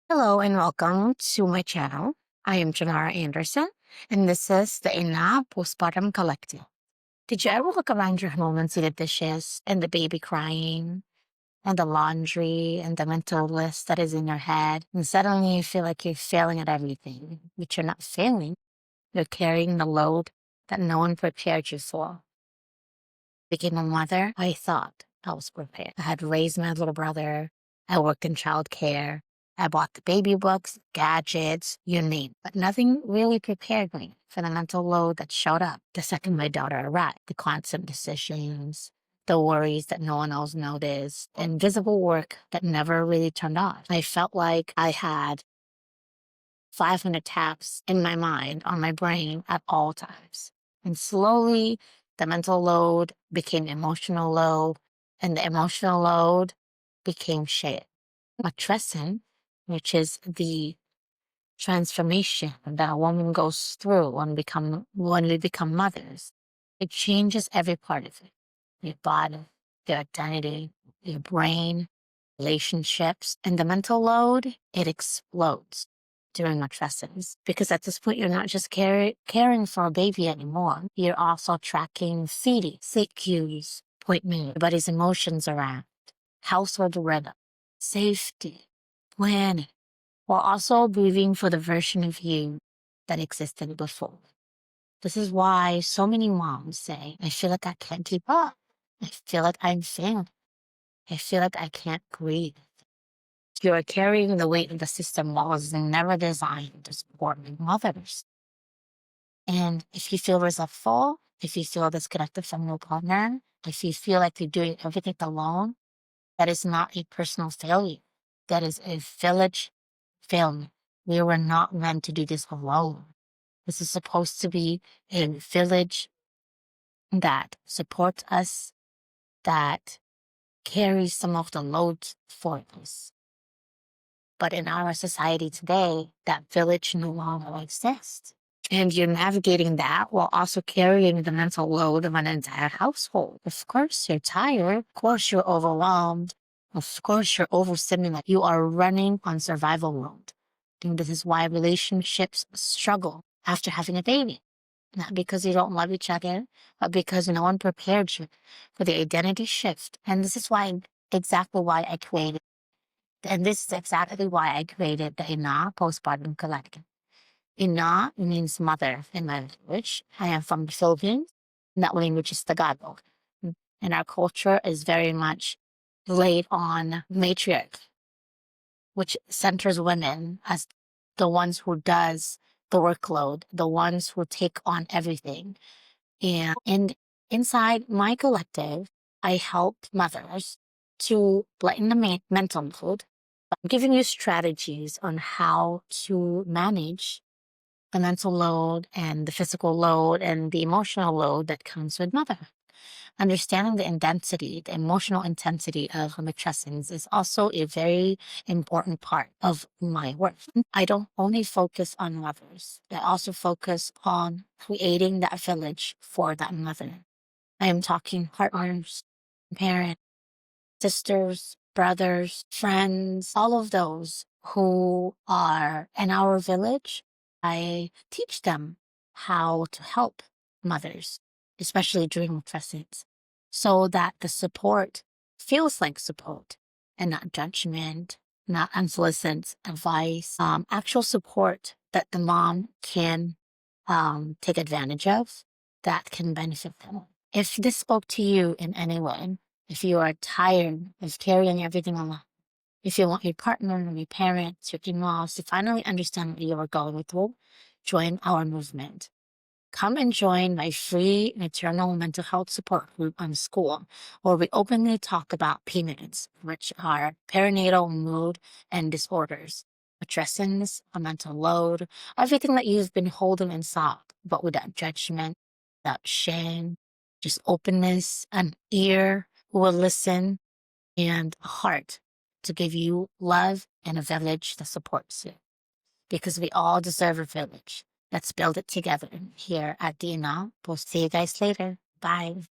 Hello and welcome to my channel. I am Janara Anderson, and this is the Ina Postpartum Collective. Did you ever look around your home and see the dishes and the baby crying and the laundry and the mental list that is in your head? And suddenly you feel like you're failing at everything, but you're not failing. You're carrying the load that no one prepared you for. Became a mother, I thought I was prepared. I had raised my little brother. I worked in childcare. I bought the baby books, gadgets, you name it. But nothing really prepared me for the mental load that showed up the second my daughter arrived. The constant decisions, the worries that no one else noticed, the invisible work that never really turned off. I felt like I had 500 taps in my mind, on my brain at all times. And slowly, the mental load became emotional load, and the emotional load became shared. Matrescence, which is the transformation that a woman goes through when we become mothers. It changes every part of it. Your body, your identity, your brain, relationships, and the mental load, it explodes during matrescence. Because at this point, you're not just caring for a baby anymore. You're also tracking feeding, sleep cues, appointment, everybody's emotions around, household rhythm, safety, planning, while also grieving for the version of you that existed before. This is why so many moms say, I feel like I can't keep up. I feel like I'm failing. I feel like I can't breathe. You are carrying the weight of the system that was never designed to support mothers. And if you feel resentful, if you feel disconnected from your partner, if you feel like you're doing everything alone, that is not a personal failure. That is a village failure. We were not meant to do this alone. This is supposed to be a village that supports us, that carries some of the load for us. But in our society today, that village no longer exists. And you're navigating that while also carrying the mental load of an entire household. Of course, you're tired. Of course, you're overwhelmed. Of course, you're overstimulated. You are running on survival mode. And this is why relationships struggle after having a baby. Not because you don't love each other, but because no one prepared you for the identity shift. And this is exactly why I created the Ina Postpartum Collective. Ina means mother in my language. I am from the Philippines, and that language is Tagalog. And our culture is very much laid on matriarch, which centers women as the ones who does the workload, the ones who take on everything. And inside my collective, I help mothers to lighten the mental load. I'm giving you strategies on how to manage the mental load and the physical load and the emotional load that comes with motherhood. Understanding the intensity, the emotional intensity of matrescence is also a very important part of my work. I don't only focus on mothers, I also focus on creating that village for that mother. I am talking partners, parents, sisters, brothers, friends, all of those who are in our village. I teach them how to help mothers, especially during matrescence, so that the support feels like support and not judgment, not unsolicited advice, actual support that the mom can take advantage of that can benefit them. If this spoke to you in any way, if you are tired of carrying everything alone, if you want your partner, your parents, your in-laws to finally understand what you are going through, join our movement. Come and join my free maternal mental health support group on school, where we openly talk about PMIDs, which are perinatal mood and disorders, matrescence, a mental load, everything that you've been holding inside, but without judgment, without shame, just openness, an ear who will listen, and a heart to give you love and a village that supports you. Because we all deserve a village. Let's build it together here at DNA. We'll see you guys later. Bye.